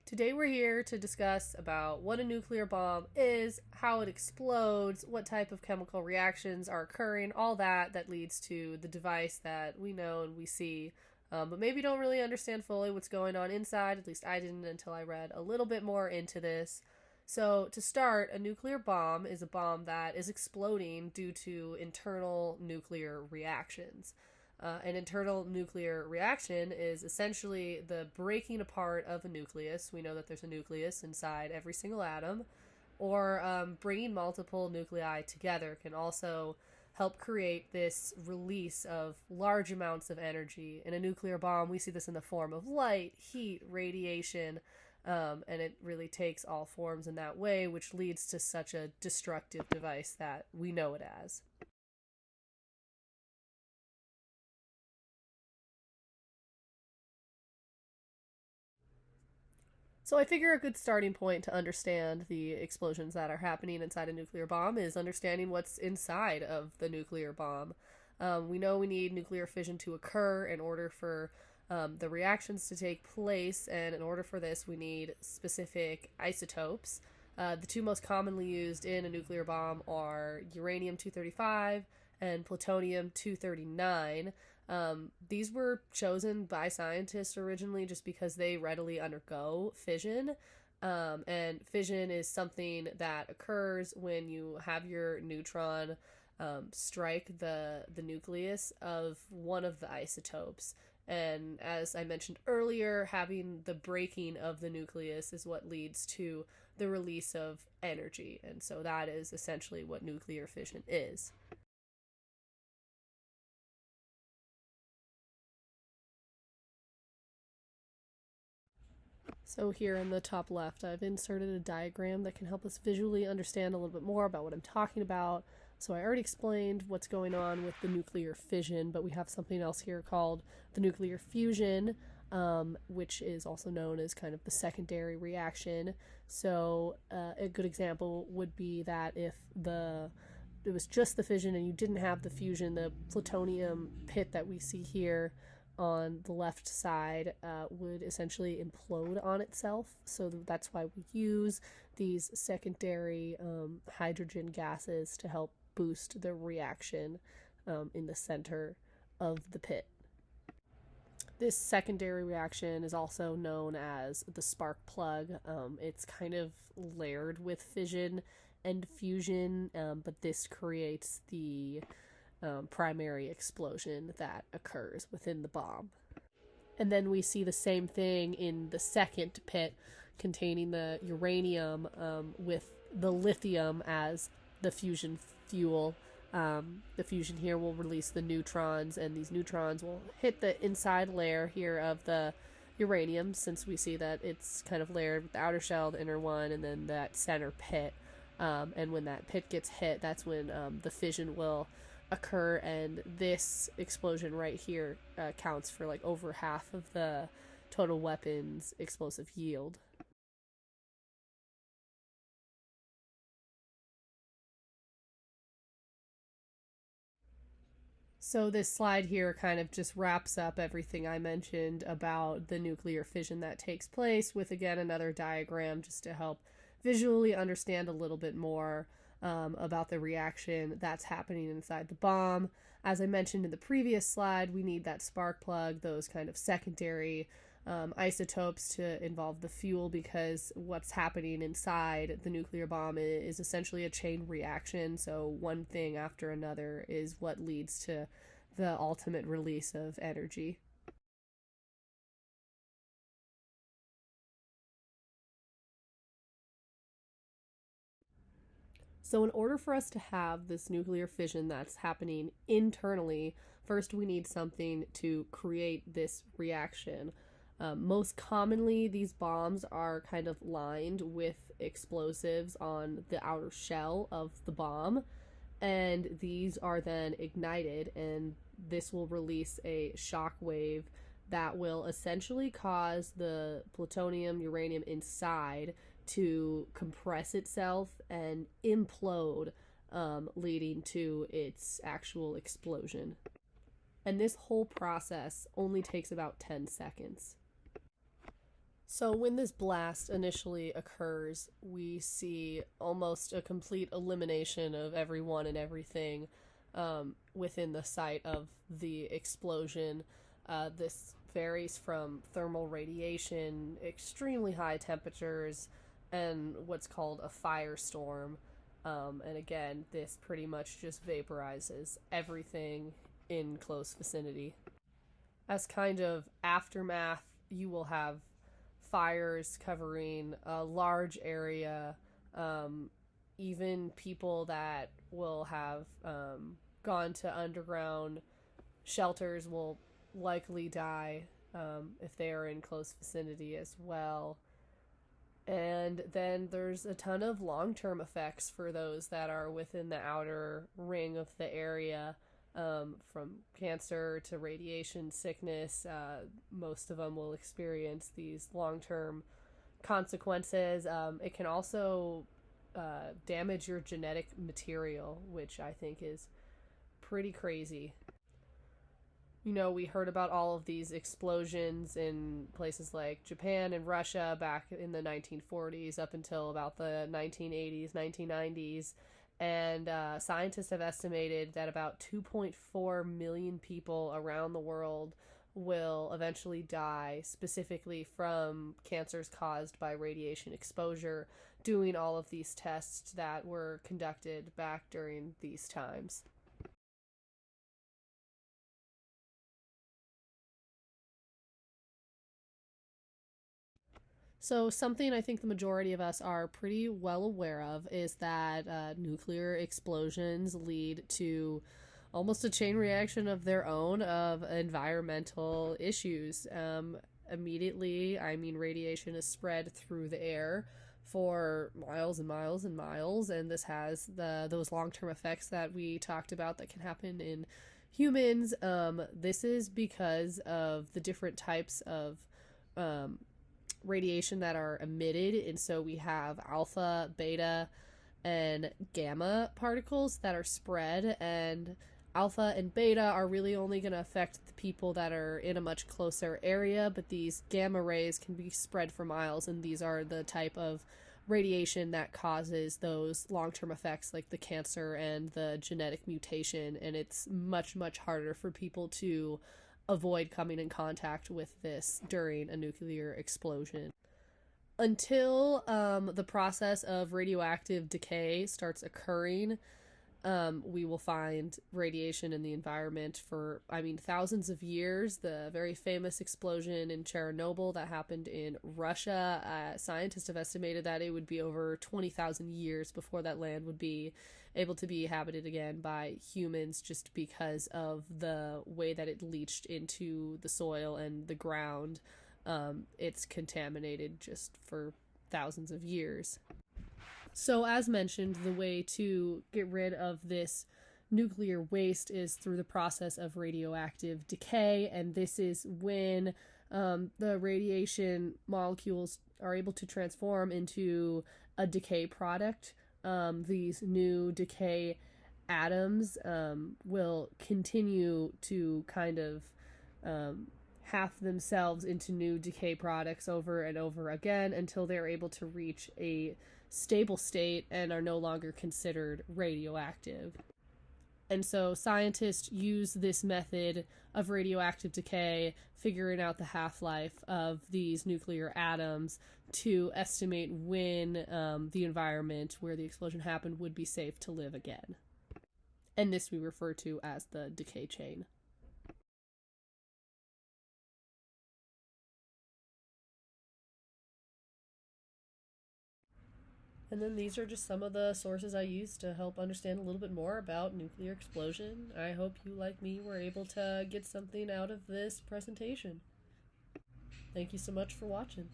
Today we're here to discuss about what a nuclear bomb is, how it explodes, what type of chemical reactions are occurring, all that leads to the device that we know and we see, but maybe don't really understand fully what's going on inside. At least I didn't until I read a little bit more into this. So to start, a nuclear bomb is a bomb that is exploding due to internal nuclear reactions. An internal nuclear reaction is essentially the breaking apart of a nucleus. We know that there's a nucleus inside every single atom, or bringing multiple nuclei together can also help create this release of large amounts of energy. In a nuclear bomb, we see this in the form of light, heat, radiation, and it really takes all forms in that way, which leads to such a destructive device that we know it as. So I figure a good starting point to understand the explosions that are happening inside a nuclear bomb is understanding what's inside of the nuclear bomb. We know we need nuclear fission to occur in order for the reactions to take place, and in order for this, we need specific isotopes. The two most commonly used in a nuclear bomb are uranium 235 and plutonium 239. These were chosen by scientists originally just because they readily undergo fission. And fission is something that occurs when you have your neutron strike the nucleus of one of the isotopes. And as I mentioned earlier, having the breaking of the nucleus is what leads to the release of energy. And so that is essentially what nuclear fission is. So here in the top left, I've inserted a diagram that can help us visually understand a little bit more about what I'm talking about. So I already explained what's going on with the nuclear fission, but we have something else here called the nuclear fusion, which is also known as kind of the secondary reaction. So a good example would be that if it was just the fission and you didn't have the fusion, the plutonium pit that we see here on the left side would essentially implode on itself. So that's why we use these secondary hydrogen gases to help boost the reaction in the center of the pit. This secondary reaction is also known as the spark plug. It's kind of layered with fission and fusion, but this creates the primary explosion that occurs within the bomb. And then we see the same thing in the second pit containing the uranium with the lithium as the fusion fuel. The fusion here will release the neutrons, and these neutrons will hit the inside layer here of the uranium, since we see that it's kind of layered with the outer shell, the inner one, and then that center pit. And when that pit gets hit, that's when the fission will occur, and this explosion right here counts for like over half of the total weapons explosive yield. So this slide here kind of just wraps up everything I mentioned about the nuclear fission that takes place, with again another diagram just to help visually understand a little bit more about the reaction that's happening inside the bomb. As I mentioned in the previous slide, we need that spark plug, those kind of secondary isotopes to involve the fuel, because what's happening inside the nuclear bomb is essentially a chain reaction. So one thing after another is what leads to the ultimate release of energy. So, in order for us to have this nuclear fission that's happening internally, first we need something to create this reaction. Most commonly, these bombs are kind of lined with explosives on the outer shell of the bomb, and these are then ignited, and this will release a shock wave that will essentially cause the plutonium uranium inside to compress itself and implode, leading to its actual explosion. And this whole process only takes about 10 seconds. So, when this blast initially occurs, we see almost a complete elimination of everyone and everything within the site of the explosion. This varies from thermal radiation, extremely high temperatures, and what's called a firestorm. And again, this pretty much just vaporizes everything in close vicinity. As kind of aftermath, you will have fires covering a large area. Um, Even people that will have gone to underground shelters will likely die if they are in close vicinity as well. And then there's a ton of long term effects for those that are within the outer ring of the area, from cancer to radiation sickness. Most of them will experience these long term consequences. It can also damage your genetic material, which I think is pretty crazy. You know, we heard about all of these explosions in places like Japan and Russia back in the 1940s up until about the 1980s, 1990s. And scientists have estimated that about 2.4 million people around the world will eventually die specifically from cancers caused by radiation exposure, doing all of these tests that were conducted back during these times. So, something I think the majority of us are pretty well aware of is that nuclear explosions lead to almost a chain reaction of their own of environmental issues. Immediately, I mean, radiation is spread through the air for miles and miles and miles, and this has those long term effects that we talked about that can happen in humans. This is because of the different types of um, radiation that are emitted. And so we have alpha, beta, and gamma particles that are spread. And alpha and beta are really only going to affect the people that are in a much closer area, but these gamma rays can be spread for miles. And these are the type of radiation that causes those long-term effects like the cancer and the genetic mutation, and it's much much harder for people to avoid coming in contact with this during a nuclear explosion. Until the process of radioactive decay starts occurring, we will find radiation in the environment for, I mean, thousands of years. The very famous explosion in Chernobyl that happened in Russia, scientists have estimated that it would be over 20,000 years before that land would be able to be inhabited again by humans, just because of the way that it leached into the soil and the ground. It's contaminated just for thousands of years. So, as mentioned, the way to get rid of this nuclear waste is through the process of radioactive decay, and this is when the radiation molecules are able to transform into a decay product. These new decay atoms will continue to kind of half themselves into new decay products over and over again until they're able to reach a stable state and are no longer considered radioactive. And so scientists use this method of radioactive decay, figuring out the half life of these nuclear atoms, to estimate when the environment where the explosion happened would be safe to live again. And this we refer to as the decay chain. And then these are just some of the sources I used to help understand a little bit more about nuclear explosion. I hope you, like me, were able to get something out of this presentation. Thank you so much for watching.